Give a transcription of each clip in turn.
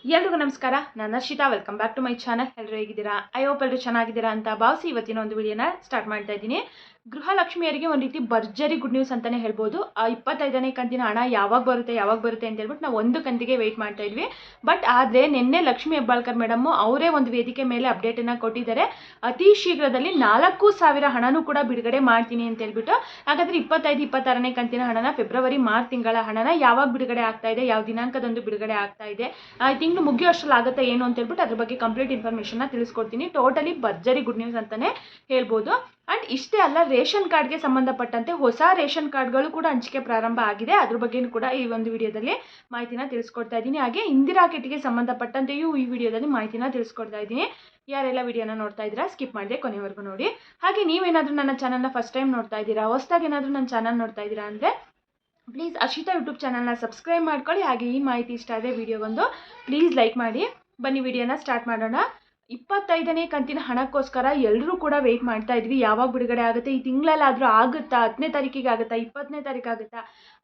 ಎಲ್ರಿಗೂ ನಮಸ್ಕಾರ. ನಾನು Harshitha. Welcome back to my channel. ಎಲ್ಲರೂ ಹೇಗಿದ್ದೀರಾ? ಐ ಹೋಪ್ ಎಲ್ಲರೂ ಚೆನ್ನಾಗಿದ್ದೀರಾ ಅಂತ ಭಾವಿಸಿ ಇವತ್ತಿನ ಒಂದು ವಿಡಿಯೋನ ಸ್ಟಾರ್ಟ್ ಮಾಡ್ತಾ ಇದ್ದೀನಿ. ಗೃಹಲಕ್ಷ್ಮಿಯರಿಗೆ ಒಂದು ರೀತಿ ಭರ್ಜರಿ ಗುಡ್ ನ್ಯೂಸ್ ಅಂತಲೇ ಹೇಳ್ಬೋದು. 25ನೇ ಕಂತಿನ ಹಣ ಯಾವಾಗ ಬರುತ್ತೆ ಅಂತ ಹೇಳ್ಬಿಟ್ಟು ನಾವು ಒಂದು ಕಂತಿಗೆ ವೆಯ್ಟ್ ಮಾಡ್ತಾ ಇದ್ವಿ. ಬಟ್ ಆದರೆ ನಿನ್ನೆ ಲಕ್ಷ್ಮಿ ಹೆಬ್ಬಾಳ್ಕರ್ ಮೇಡಮ್ಮು ಅವರೇ ಒಂದು ವೇದಿಕೆ ಮೇಲೆ ಅಪ್ಡೇಟನ್ನು ಕೊಟ್ಟಿದ್ದಾರೆ. ಅತಿ ಶೀಘ್ರದಲ್ಲಿ 4,000 ಹಣನೂ ಕೂಡ ಬಿಡುಗಡೆ ಮಾಡ್ತೀನಿ ಅಂತ ಹೇಳ್ಬಿಟ್ಟು. ಹಾಗಾದರೆ 25-26ನೇ ಕಂತಿನ ಹಣನ ಫೆಬ್ರವರಿ-ಮಾರ್ಚ್ ತಿಂಗಳ ಹಣನ ಯಾವಾಗ ಬಿಡುಗಡೆ ಆಗ್ತಾ ಇದೆ, ಯಾವ ದಿನಾಂಕದಂದು ಬಿಡುಗಡೆ ಆಗ್ತಾ ಇದೆ, ಈ ತಿಂಗಳು ಮುಗಿಯೋಷ್ಟರಲ್ಲಿ ಆಗುತ್ತೆ ಏನು ಅಂತ ಹೇಳ್ಬಿಟ್ಟು ಅದ್ರ ಬಗ್ಗೆ ಕಂಪ್ಲೀಟ್ ಇನ್ಫಾರ್ಮೇಷನ್ನ ತಿಳಿಸ್ಕೊಡ್ತೀನಿ. ಟೋಟಲಿ ಭರ್ಜರಿ ಗುಡ್ ನ್ಯೂಸ್ ಅಂತಲೇ ಹೇಳ್ಬೋದು. ಆ್ಯಂಡ್ ಇಷ್ಟೇ ಅಲ್ಲ, ರೇಷನ್ ಕಾರ್ಡ್ಗೆ ಸಂಬಂಧಪಟ್ಟಂತೆ ಹೊಸ ರೇಷನ್ ಕಾರ್ಡ್ಗಳು ಕೂಡ ಹಂಚಿಕೆ ಪ್ರಾರಂಭ ಆಗಿದೆ. ಅದ್ರ ಬಗ್ಗೆಯೂ ಕೂಡ ಈ ಒಂದು ವಿಡಿಯೋದಲ್ಲಿ ಮಾಹಿತಿನ ತಿಳಿಸ್ಕೊಡ್ತಾ ಇದ್ದೀನಿ. ಹಾಗೆ ಇಂದಿರಾ ಕಿಟ್ಗೆ ಸಂಬಂಧಪಟ್ಟಂತೆಯೂ ಈ ವಿಡಿಯೋದಲ್ಲಿ ಮಾಹಿತಿನ ತಿಳಿಸ್ಕೊಡ್ತಾ ಇದ್ದೀನಿ. ಯಾರೆಲ್ಲ ವಿಡಿಯೋನ ನೋಡ್ತಾ ಇದ್ದೀರಾ ಸ್ಕಿಪ್ ಮಾಡಿದೆ ಕೊನೆವರೆಗೂ ನೋಡಿ. ಹಾಗೆ ನೀವೇನಾದರೂ ನನ್ನ ಚಾನಲ್ನ ಫಸ್ಟ್ ಟೈಮ್ ನೋಡ್ತಾ ಇದ್ದೀರಾ, ಹೊಸದಾಗಿ ಏನಾದರೂ ನನ್ನ ಚಾನಲ್ ನೋಡ್ತಾ ಇದ್ದೀರಾ ಅಂದರೆ ಪ್ಲೀಸ್ ಹರ್ಷಿತಾ ಯೂಟ್ಯೂಬ್ ಚಾನಲ್ನ ಸಬ್ಸ್ಕ್ರೈಬ್ ಮಾಡ್ಕೊಳ್ಳಿ. ಹಾಗೆ ಈ ಮಾಹಿತಿ ಇಷ್ಟ ಆದರೆ ವಿಡಿಯೋಗೊಂದು ಪ್ಲೀಸ್ ಲೈಕ್ ಮಾಡಿ. ಬನ್ನಿ ವಿಡಿಯೋನ ಸ್ಟಾರ್ಟ್ ಮಾಡೋಣ. 25ನೇ ಕಂತಿನ ಹಣಕ್ಕೋಸ್ಕರ ಎಲ್ಲರೂ ಕೂಡ ವೆಯ್ಟ್ ಮಾಡ್ತಾ ಇದ್ವಿ. ಯಾವಾಗ ಬಿಡುಗಡೆ ಆಗುತ್ತೆ, ಈ ತಿಂಗಳಲ್ಲಾದರೂ ಆಗುತ್ತಾ, 10ನೇ ತಾರೀಕಿಗೆ ಆಗುತ್ತಾ, 20ನೇ ತಾರೀಕು ಆಗುತ್ತಾ,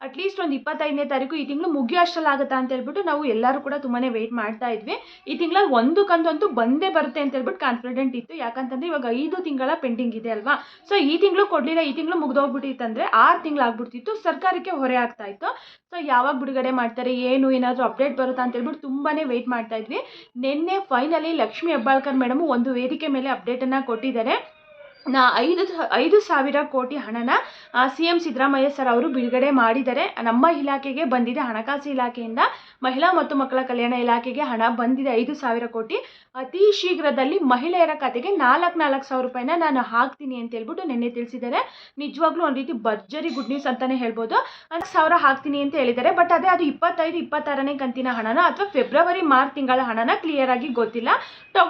ಅಟ್ಲೀಸ್ಟ್ ಒಂದು 25ನೇ ತಾರೀಕು ಈ ತಿಂಗಳು ಮುಗಿಯೋ ಅಷ್ಟರಲ್ಲಿ ಆಗುತ್ತಾ ಅಂತ ಹೇಳ್ಬಿಟ್ಟು ನಾವು ಎಲ್ಲರೂ ಕೂಡ ತುಂಬಾ ವೆಯ್ಟ್ ಮಾಡ್ತಾ ಇದ್ವಿ. ಈ ತಿಂಗಳಲ್ಲಿ ಒಂದು ಕಂತಂತೂ ಬಂದೇ ಬರುತ್ತೆ ಅಂತ ಹೇಳ್ಬಿಟ್ಟು ಕಾನ್ಫಿಡೆಂಟ್ ಇತ್ತು. ಯಾಕಂತಂದರೆ ಇವಾಗ 5 ತಿಂಗಳ ಪೆಂಡಿಂಗ್ ಇದೆ ಅಲ್ವಾ. ಸೊ ಈ ತಿಂಗಳು ಕೊಡಲಿಲ್ಲ, ಈ ತಿಂಗಳು ಮುಗಿದೋಗ್ಬಿಟ್ಟಿತ್ತಂದರೆ 6 ತಿಂಗಳು ಆಗ್ಬಿಡ್ತಿತ್ತು, ಸರ್ಕಾರಕ್ಕೆ ಹೊರೆ ಆಗ್ತಾ ಇತ್ತು. ಸೊ ಯಾವಾಗ ಬಿಡುಗಡೆ ಮಾಡ್ತಾರೆ, ಏನಾದರೂ ಅಪ್ಡೇಟ್ ಬರುತ್ತಾ ಅಂತ ಹೇಳ್ಬಿಟ್ಟು ತುಂಬಾ ವೆಯ್ಟ್ ಮಾಡ್ತಾ ಇದ್ವಿ. ನಿನ್ನೆ ಫೈನಲಿ ಲಕ್ಷ್ಮಿ ಹೆಬ್ಬಾಳ್ಕರ್ ಮೇಡಮ್ ಒಂದು ವೇದಿಕೆ ಮೇಲೆ ಅಪ್ಡೇಟನ್ನು ಕೊಟ್ಟಿದ್ದಾರೆ. 5,000 ಕೋಟಿ ಹಣನ CM ಸಿದ್ದರಾಮಯ್ಯ ಸರ್ ಅವರು ಬಿಡುಗಡೆ ಮಾಡಿದ್ದಾರೆ. ನಮ್ಮ ಇಲಾಖೆಗೆ ಬಂದಿದೆ, ಹಣಕಾಸು ಇಲಾಖೆಯಿಂದ ಮಹಿಳಾ ಮತ್ತು ಮಕ್ಕಳ ಕಲ್ಯಾಣ ಇಲಾಖೆಗೆ ಹಣ ಬಂದಿದೆ 5,000 ಕೋಟಿ. ಅತಿ ಶೀಘ್ರದಲ್ಲಿ ಮಹಿಳೆಯರ ಖಾತೆಗೆ 4,000 ರೂಪಾಯಿನ ನಾನು ಹಾಕ್ತೀನಿ ಅಂತ ಹೇಳ್ಬಿಟ್ಟು ನಿನ್ನೆ ತಿಳಿಸಿದ್ದಾರೆ. ನಿಜವಾಗ್ಲೂ ಒಂದು ರೀತಿ ಭರ್ಜರಿ ಗುಡ್ ನ್ಯೂಸ್ ಅಂತಲೇ ಹೇಳ್ಬೋದು. 4,000 ಹಾಕ್ತೀನಿ ಅಂತ ಹೇಳಿದ್ದಾರೆ. ಬಟ್ ಅದೇ ಅದು 25-26ನೇ ಕಂತಿನ ಹಣನ ಅಥವಾ ಫೆಬ್ರವರಿ-ಮಾರ್ಚ್ ತಿಂಗಳ ಹಣನ ಕ್ಲಿಯರ್ ಆಗಿ ಗೊತ್ತಿಲ್ಲ.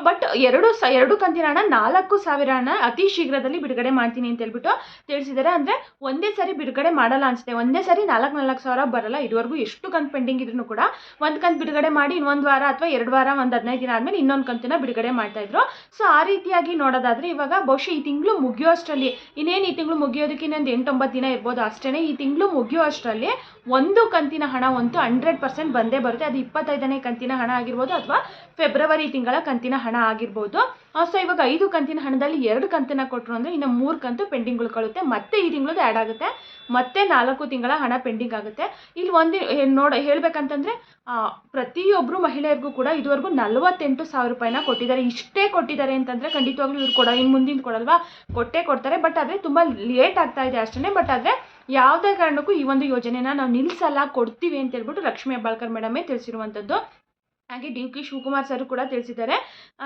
ಬಟ್ ಎರಡು ಕಂತಿನ ಹಣ 4,000 ಹಣ ಅತಿ ಶೀಘ್ರದಲ್ಲಿ ಬಿಡುಗಡೆ ಮಾಡ್ತೀನಿ ಅಂತ ಹೇಳ್ಬಿಟ್ಟು ತಿಳಿಸಿದ್ದಾರೆ. ಅಂದರೆ ಒಂದೇ ಸರಿ ಬಿಡುಗಡೆ ಮಾಡಲ್ಲ ಅನಿಸುತ್ತೆ, ಒಂದೇ ಸರಿ 4,000 ಬರಲ್ಲ. ಇದುವರೆಗೂ ಎಷ್ಟು ಕಂತು ಪೆಂಡಿಂಗ್ ಇದ್ರೂ ಕೂಡ ಒಂದು ಕಂತು ಬಿಡುಗಡೆ ಮಾಡಿ ಇನ್ನೊಂದು ವಾರ ಅಥವಾ 2 ವಾರ, ಒಂದು 15 ದಿನ ಆದಮೇಲೆ ಇನ್ನೊಂದು ಕಂತನ್ನ ಬಿಡುಗಡೆ ಮಾಡ್ತಾ ಇದ್ರು. ಸೊ ಆ ರೀತಿಯಾಗಿ ನೋಡೋದಾದ್ರೆ ಇವಾಗ ಬಹುಶಃ ಈ ತಿಂಗಳು ಮುಗಿಯೋ ಅಷ್ಟರಲ್ಲಿ, ಇನ್ನೇನು ಈ ತಿಂಗಳು ಮುಗಿಯೋದಕ್ಕೆ ಇನ್ನೊಂದು 8-9 ದಿನ ಇರ್ಬೋದು ಅಷ್ಟೇ. ಈ ತಿಂಗಳು ಮುಗಿಯೋ ಅಷ್ಟರಲ್ಲಿ ಒಂದು ಕಂತಿನ ಹಣ ಅಂತೂ 100% ಬಂದೇ ಬರುತ್ತೆ. ಅದು 25ನೇ ಕಂತಿನ ಹಣ ಆಗಿರ್ಬೋದು ಅಥವಾ ಫೆಬ್ರವರಿ ತಿಂಗಳ ಕಂತಿನ ಹಣ ಆಗಿರ್ಬೋದು. ಸೊ ಇವಾಗ 5 ಕಂತಿನ ಹಣದಲ್ಲಿ 2 ಕಂತನ್ನ ಕೊಟ್ಟರು ಅಂದರೆ ಇನ್ನು 3 ಕಂತು ಪೆಂಡಿಂಗ್ ಉಳ್ಕೊಳ್ಳುತ್ತೆ. ಮತ್ತೆ ಈ ತಿಂಗಳದ್ದು ಆ್ಯಡ್ ಆಗುತ್ತೆ, ಮತ್ತೆ 4 ತಿಂಗಳ ಹಣ ಪೆಂಡಿಂಗ್ ಆಗುತ್ತೆ. ಇಲ್ಲಿ ಒಂದು ಹೇಳಬೇಕಂತಂದರೆ ಪ್ರತಿಯೊಬ್ಬರು ಮಹಿಳೆಯರಿಗೂ ಕೂಡ ಇದುವರೆಗೂ 48,000 ರೂಪಾಯಿನ ಕೊಟ್ಟಿದ್ದಾರೆ. ಇಷ್ಟೇ ಕೊಟ್ಟಿದ್ದಾರೆ ಅಂತಂದರೆ ಖಂಡಿತವಾಗ್ಲೂ ಇವ್ರು ಇನ್ನು ಮುಂದಿನ ಕೊಡಲ್ವಾ, ಕೊಟ್ಟೇ ಕೊಡ್ತಾರೆ. ಬಟ್ ಆದರೆ ತುಂಬ ಲೇಟ್ ಆಗ್ತಾ ಇದೆ ಅಷ್ಟೇ. ಬಟ್ ಆದರೆ ಯಾವುದೇ ಕಾರಣಕ್ಕೂ ಈ ಒಂದು ಯೋಜನೆನ ನಾವು ನಿಲ್ಲಿಸಲ್ಲ, ಕೊಡ್ತೀವಿ ಅಂತ ಹೇಳ್ಬಿಟ್ಟು ಲಕ್ಷ್ಮಿ ಹೆಬ್ಬಾಳ್ಕರ್ ಮೇಡಮೇ ತಿಳಿಸಿರುವಂಥದ್ದು. ಹಾಗೆ DK ಶಿವಕುಮಾರ್ ಸರ್ ಕೂಡ ತಿಳಿಸಿದ್ದಾರೆ,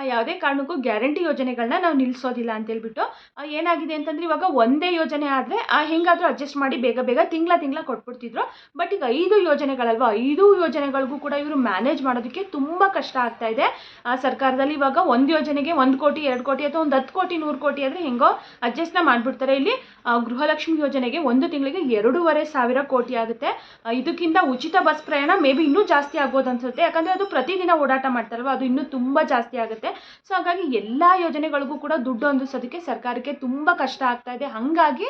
ಯಾವುದೇ ಕಾರಣಕ್ಕೂ ಗ್ಯಾರಂಟಿ ಯೋಜನೆಗಳನ್ನ ನಾವು ನಿಲ್ಲಿಸೋದಿಲ್ಲ ಅಂತೇಳ್ಬಿಟ್ಟು. ಏನಾಗಿದೆ ಅಂತಂದರೆ ಇವಾಗ ಒಂದೇ ಯೋಜನೆ ಆದರೆ ಹೆಂಗಾದರೂ ಅಡ್ಜಸ್ಟ್ ಮಾಡಿ ಬೇಗ ತಿಂಗಳ ಕೊಟ್ಬಿಡ್ತಿದ್ರು. ಬಟ್ ಈಗ 5 ಯೋಜನೆಗಳಲ್ವ, 5 ಯೋಜನೆಗಳಿಗೂ ಕೂಡ ಇವರು ಮ್ಯಾನೇಜ್ ಮಾಡೋದಕ್ಕೆ ತುಂಬ ಕಷ್ಟ ಆಗ್ತಾ ಇದೆ ಸರ್ಕಾರದಲ್ಲಿ. ಇವಾಗ ಒಂದು ಯೋಜನೆಗೆ 1 ಕೋಟಿ 2 ಕೋಟಿ ಅಥವಾ ಒಂದು 10 ಕೋಟಿ 100 ಕೋಟಿ ಆದರೆ ಹೆಂಗೋ ಅಡ್ಜಸ್ಟ್ನ ಮಾಡಿಬಿಡ್ತಾರೆ. ಇಲ್ಲಿ ಗೃಹಲಕ್ಷ್ಮಿ ಯೋಜನೆಗೆ ಒಂದು ತಿಂಗಳಿಗೆ 2,500 ಕೋಟಿ ಆಗುತ್ತೆ. ಇದಕ್ಕಿಂತ ಉಚಿತ ಬಸ್ ಪ್ರಯಾಣ ಮೇ ಬಿ ಇನ್ನೂ ಜಾಸ್ತಿ ಆಗ್ಬೋದು ಅನ್ಸುತ್ತೆ. ಯಾಕಂದರೆ ಅದು ಪ್ರತಿದಿನ ಓಡಾಟ ಮಾಡ್ತಾರಲ್ವ, ಅದು ಇನ್ನೂ ತುಂಬ ಜಾಸ್ತಿ ಆಗುತ್ತೆ. ಸೊ ಹಾಗಾಗಿ ಎಲ್ಲ ಯೋಜನೆಗಳಿಗೂ ಕೂಡ ದುಡ್ಡು ಹೊಂದಿಸೋದಕ್ಕೆ ಸರ್ಕಾರಕ್ಕೆ ತುಂಬ ಕಷ್ಟ ಆಗ್ತಾ ಇದೆ. ಹಾಗಾಗಿ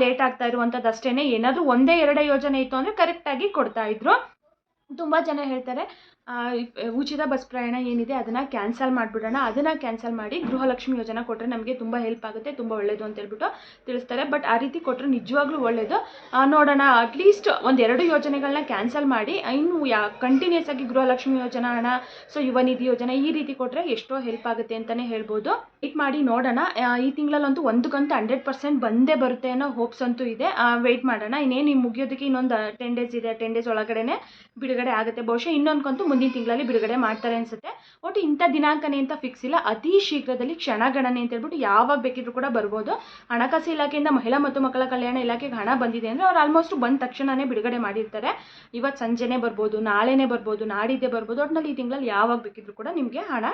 ಲೇಟ್ ಆಗ್ತಾ ಇರುವಂಥದ್ದು ಅಷ್ಟೇ. ಏನಾದರೂ 1-2 ಯೋಜನೆ ಇತ್ತು ಅಂದರೆ ಕರೆಕ್ಟಾಗಿ ಕೊಡ್ತಾ ಇದ್ರು. ತುಂಬ ಜನ ಹೇಳ್ತಾರೆ ಉಚಿತ ಬಸ್ ಪ್ರಯಾಣ ಏನಿದೆ ಅದನ್ನು ಕ್ಯಾನ್ಸಲ್ ಮಾಡಿಬಿಡೋಣ, ಅದನ್ನು ಕ್ಯಾನ್ಸಲ್ ಮಾಡಿ ಗೃಹಲಕ್ಷ್ಮಿ ಯೋಜನೆ ಕೊಟ್ಟರೆ ನಮಗೆ ತುಂಬ ಹೆಲ್ಪ್ ಆಗುತ್ತೆ, ತುಂಬ ಒಳ್ಳೆಯದು ಅಂತ ಹೇಳ್ಬಿಟ್ಟು ತಿಳಿಸ್ತಾರೆ. ಬಟ್ ಆ ರೀತಿ ಕೊಟ್ಟರೆ ನಿಜವಾಗ್ಲೂ ಒಳ್ಳೆಯದು. ನೋಡೋಣ, ಅಟ್ಲೀಸ್ಟ್ 1-2 ಯೋಜನೆಗಳನ್ನ ಕ್ಯಾನ್ಸಲ್ ಮಾಡಿ ಇನ್ನು ಕಂಟಿನ್ಯೂಸ್ ಆಗಿ ಗೃಹಲಕ್ಷ್ಮಿ ಯೋಜನಾ ಹಣ, ಸೊ ಯುವ ನಿಧಿ ಯೋಜನೆ ಈ ರೀತಿ ಕೊಟ್ಟರೆ ಎಷ್ಟೋ ಹೆಲ್ಪ್ ಆಗುತ್ತೆ ಅಂತಲೇ ಹೇಳ್ಬೋದು. ವೆಯ್ಟ್ ಮಾಡಿ ನೋಡೋಣ. ಈ ತಿಂಗಳಲ್ಲಂತೂ ಒಂದು ಕಂತು 100% ಬಂದೇ ಬರುತ್ತೆ ಅನ್ನೋ ಹೋಪ್ಸ್ ಅಂತೂ ಇದೆ. ವೆಯ್ಟ್ ಮಾಡೋಣ. ಇನ್ನೇನು ಮುಗಿಯೋದಕ್ಕೆ ಇನ್ನೊಂದು 10 ಡೇಸ್ ಇದೆ, 10 ಡೇಸ್ ಒಳಗಡೆ ಬಿಡುಗಡೆ ಆಗುತ್ತೆ. ಬಹುಶಃ ಇನ್ನೊಂದು ಕಂತು ಮುಂದಿನ ತಿಂಗಳಲ್ಲಿ ಬಿಡುಗಡೆ ಮಾಡ್ತಾರೆ ಅನಿಸುತ್ತೆ. ಒಟ್ಟು ಇಂಥ ದಿನಾಂಕನೇ ಅಂತ ಫಿಕ್ಸ್ ಇಲ್ಲ. ಅತಿ ಶೀಘ್ರದಲ್ಲಿ ಕ್ಷಣಗಣನೆ ಅಂತ ಹೇಳ್ಬಿಟ್ಟು ಯಾವಾಗ ಬೇಕಿದ್ರೂ ಕೂಡ ಬರ್ಬೋದು. ಹಣಕಾಸು ಇಲಾಖೆಯಿಂದ ಮಹಿಳಾ ಮತ್ತು ಮಕ್ಕಳ ಕಲ್ಯಾಣ ಇಲಾಖೆಗೆ ಹಣ ಬಂದಿದೆ ಅಂದರೆ ಅವ್ರು ಆಲ್ಮೋಸ್ಟ್ ಬಂದ ತಕ್ಷಣವೇ ಬಿಡುಗಡೆ ಮಾಡಿರ್ತಾರೆ. ಇವತ್ತು ಸಂಜೆನೇ ಬರ್ಬೋದು, ನಾಳೆನೇ ಬರ್ಬೋದು, ನಾಡಿದ್ದೇ ಬರ್ಬೋದು. ಒಟ್ಟಿನಲ್ಲಿ ಈ ತಿಂಗಳಲ್ಲಿ ಯಾವಾಗ ಬೇಕಿದ್ರೂ ಕೂಡ ನಿಮಗೆ ಹಣ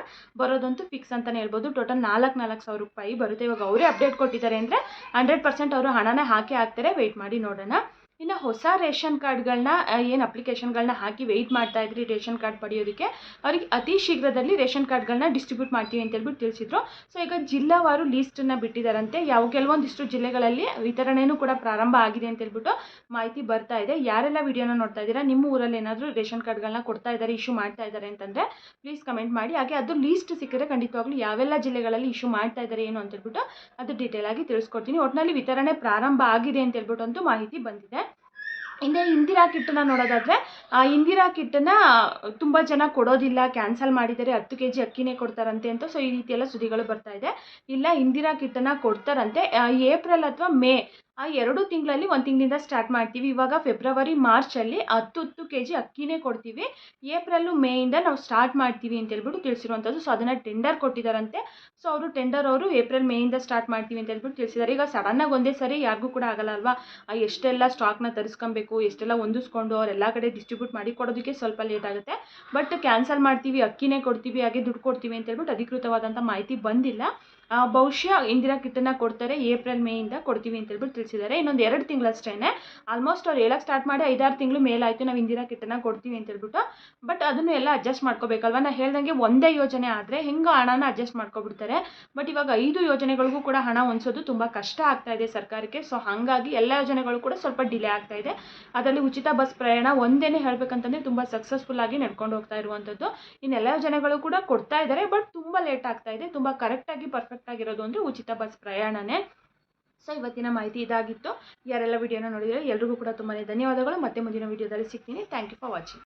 ಬರೋದಂತೂ ಫಿಕ್ಸ್ ಅಂತಲೇ ಹೇಳ್ಬೋದು. ಟೋಟಲ್ 4,000 ರೂಪಾಯಿ ಬರುತ್ತೆ. ಇವಾಗ ಅವರೇ ಅಪ್ಡೇಟ್ ಕೊಟ್ಟಿದ್ದಾರೆ ಅಂದರೆ 100% ಅವರು ಹಣನೇ ಹಾಕಿ ಹಾಕ್ತಾರೆ. ವೆಯ್ಟ್ ಮಾಡಿ ನೋಡೋಣ. ಇನ್ನು ಹೊಸ ರೇಷನ್ ಕಾರ್ಡ್ಗಳನ್ನ ಏನು ಅಪ್ಲಿಕೇಶನ್ಗಳನ್ನ ಹಾಕಿ ವೆಯ್ಟ್ ಮಾಡ್ತಾ ಇದ್ರಿ ರೇಷನ್ ಕಾರ್ಡ್ ಪಡೆಯೋದಕ್ಕೆ, ಅವ್ರಿಗೆ ಅತಿ ಶೀಘ್ರದಲ್ಲಿ ರೇಷನ್ ಕಾರ್ಡ್ಗಳನ್ನ ಡಿಸ್ಟ್ರಿಬ್ಯೂಟ್ ಮಾಡ್ತೀವಿ ಅಂತ ಹೇಳ್ಬಿಟ್ಟು ತಿಳಿಸಿದ್ರು. ಸೊ ಈಗ ಜಿಲ್ಲಾವಾರು ಲೀಸ್ಟನ್ನು ಬಿಟ್ಟಿದ್ದಾರಂತೆ. ಕೆಲವೊಂದಿಷ್ಟು ಜಿಲ್ಲೆಗಳಲ್ಲಿ ವಿತರಣೆಯೂ ಕೂಡ ಪ್ರಾರಂಭ ಆಗಿದೆ ಅಂತ ಹೇಳ್ಬಿಟ್ಟು ಮಾಹಿತಿ ಬರ್ತಾ ಇದೆ. ಯಾರೆಲ್ಲ ವಿಡಿಯೋನ ನೋಡ್ತಾ ಇದ್ದೀರಾ, ನಿಮ್ಮ ಊರಲ್ಲಿ ಏನಾದರೂ ರೇಷನ್ ಕಾರ್ಡ್ಗಳನ್ನ ಕೊಡ್ತಾ ಇದ್ದಾರೆ, ಇಶ್ಯೂ ಮಾಡ್ತಾ ಇದ್ದಾರೆ ಅಂತಂದರೆ ಪ್ಲೀಸ್ ಕಮೆಂಟ್ ಮಾಡಿ. ಹಾಗೆ ಅದು ಲೀಸ್ಟ್ ಸಿಕ್ಕಿದ್ರೆ ಖಂಡಿತವಾಗ್ಲೂ ಯಾವೆಲ್ಲ ಜಿಲ್ಲೆಗಳಲ್ಲಿ ಇಶ್ಯೂ ಮಾಡ್ತಾ ಇದ್ದಾರೆ ಏನು ಅಂತ ಹೇಳ್ಬಿಟ್ಟು ಅದು ಡೀಟೇಲ್ ಆಗಿ ತಿಳಿಸ್ಕೊಡ್ತೀನಿ. ಒಟ್ಟಿನಲ್ಲಿ ವಿತರಣೆ ಪ್ರಾರಂಭ ಆಗಿದೆ ಅಂತ ಹೇಳ್ಬಿಟ್ಟು ಅಂತೂ ಮಾಹಿತಿ ಬಂದಿದೆ. ಇನ್ನು ಇಂದಿರಾ ಕಿಟ್ಟನ್ನು ನೋಡೋದಾದರೆ, ಇಂದಿರಾ ಕಿಟ್ಟನ್ನು ತುಂಬ ಜನ ಕೊಡೋದಿಲ್ಲ, ಕ್ಯಾನ್ಸಲ್ ಮಾಡಿದ್ದಾರೆ, 10 kg ಅಕ್ಕಿನೇ ಕೊಡ್ತಾರಂತೆ ಅಂತ. ಸೊ ಈ ರೀತಿ ಎಲ್ಲ ಸುದ್ದಿಗಳು ಬರ್ತಾ ಇದೆ. ಇಲ್ಲ, ಇಂದಿರಾ ಕಿಟ್ಟನ್ನು ಕೊಡ್ತಾರಂತೆ. ಏಪ್ರಿಲ್ ಅಥವಾ ಮೇ ಆ 2 ತಿಂಗಳಲ್ಲಿ 1 ತಿಂಗಳಿಂದ ಸ್ಟಾರ್ಟ್ ಮಾಡ್ತೀವಿ. ಇವಾಗ ಫೆಬ್ರವರಿ ಮಾರ್ಚಲ್ಲಿ 10 kg ಅಕ್ಕಿನೇ ಕೊಡ್ತೀವಿ. ಏಪ್ರಿಲ್ ಮೇಯಿಂದ ನಾವು ಸ್ಟಾರ್ಟ್ ಮಾಡ್ತೀವಿ ಅಂತ ಹೇಳ್ಬಿಟ್ಟು ತಿಳಿಸಿರುವಂಥದ್ದು. ಸೊ ಅದನ್ನು ಟೆಂಡರ್ ಕೊಟ್ಟಿದ್ದಾರಂತೆ. ಸೊ ಅವರು ಏಪ್ರಿಲ್ ಮೇಯಿಂದ ಸ್ಟಾರ್ಟ್ ಮಾಡ್ತೀವಿ ಅಂತ ಹೇಳ್ಬಿಟ್ಟು ತಿಳಿಸಿದ್ದಾರೆ. ಈಗ ಸಡನ್ನಾಗಿ ಒಂದೇ ಸರಿ ಯಾರಿಗೂ ಕೂಡ ಆಗಲ್ಲ ಅಲ್ವಾ, ಎಷ್ಟೆಲ್ಲ ಸ್ಟಾಕ್ನ ತರಿಸ್ಕೊಬೇಕು, ಎಷ್ಟೆಲ್ಲ ಹೊಂದಿಸ್ಕೊಂಡು ಅವರೆಲ್ಲ ಕಡೆ ಡಿಸ್ಟ್ರಿಬ್ಯೂಟ್ ಮಾಡಿ ಕೊಡೋದಕ್ಕೆ ಸ್ವಲ್ಪ ಲೇಟ್ ಆಗುತ್ತೆ. ಬಟ್ ಕ್ಯಾನ್ಸಲ್ ಮಾಡ್ತೀವಿ, ಅಕ್ಕಿನೇ ಕೊಡ್ತೀವಿ, ಹಾಗೆ ದುಡ್ಡು ಕೊಡ್ತೀವಿ ಅಂತ ಹೇಳ್ಬಿಟ್ಟು ಅಧಿಕೃತವಾದಂಥ ಮಾಹಿತಿ ಬಂದಿಲ್ಲ. ಬಹುಶಃ ಇಂದಿರಾ ಕಿಟ್ಟನ್ನು ಕೊಡ್ತಾರೆ, ಏಪ್ರಿಲ್ ಮೇಯಿಂದ ಕೊಡ್ತೀವಿ ಅಂತ ಹೇಳ್ಬಿಟ್ಟು ತಿಳಿಸಿದ್ದಾರೆ. ಇನ್ನೊಂದು 2 ತಿಂಗಳಷ್ಟೇ. ಆಲ್ಮೋಸ್ಟ್ ಅವ್ರು ಹೇಳಕ್ಕೆ ಸ್ಟಾರ್ಟ್ ಮಾಡಿ 5-6 ತಿಂಗಳು ಮೇಲಾಯಿತು ನಾವು ಇಂದಿರಾ ಕಿಟ್ಟನ್ನು ಕೊಡ್ತೀವಿ ಅಂತ ಹೇಳ್ಬಿಟ್ಟು. ಬಟ್ ಅದನ್ನು ಎಲ್ಲ ಅಡ್ಜಸ್ಟ್ ಮಾಡ್ಕೋಬೇಕಲ್ವ. ನಾನು ಹೇಳ್ದಂಗೆ ಒಂದೇ ಯೋಜನೆ ಆದರೆ ಹೆಂಗೆ ಹಣನ ಅಡ್ಜಸ್ಟ್ ಮಾಡ್ಕೊಬಿಡ್ತಾರೆ. ಬಟ್ ಇವಾಗ 5 ಯೋಜನೆಗಳಿಗೂ ಕೂಡ ಹಣ ಹೊಂದಿಸೋದು ತುಂಬ ಕಷ್ಟ ಆಗ್ತಾ ಇದೆ ಸರ್ಕಾರಕ್ಕೆ. ಸೊ ಹಾಗಾಗಿ ಎಲ್ಲ ಯೋಜನೆಗಳು ಕೂಡ ಸ್ವಲ್ಪ ಡಿಲೇ ಆಗ್ತಾ ಇದೆ. ಅದರಲ್ಲಿ ಉಚಿತ ಬಸ್ ಪ್ರಯಾಣ ಒಂದೇನೆ ಹೇಳಬೇಕಂತಂದರೆ ತುಂಬ ಸಕ್ಸಸ್ಫುಲ್ ಆಗಿ ನಡ್ಕೊಂಡು ಹೋಗ್ತಾ ಇರುವಂಥದ್ದು. ಇನ್ನೆಲ್ಲ ಯೋಜನೆಗಳು ಕೂಡ ಕೊಡ್ತಾ ಇದ್ದಾರೆ, ಬಟ್ ತುಂಬ ಲೇಟ್ ಆಗ್ತಾ ಇದೆ. ತುಂಬ ಕರೆಕ್ಟಾಗಿ ಪರ್ಫೆಕ್ಟ್ ಆಗಿರೋದು ಅಂದರೆ ಉಚಿತ ಬಸ್ ಪ್ರಯಾಣನೇ. ಸೊ ಇವತ್ತಿನ ಮಾಹಿತಿ ಇದಾಗಿತ್ತು. ಯಾರೆಲ್ಲ ವಿಡಿಯೋನ ನೋಡಿದರೆ ಎಲ್ರಿಗೂ ಕೂಡ ತುಂಬಾ ಧನ್ಯವಾದಗಳು. ಮತ್ತೆ ಮುಂದಿನ ವಿಡಿಯೋದಲ್ಲಿ ಸಿಗ್ತೀನಿ. Thank you for watching.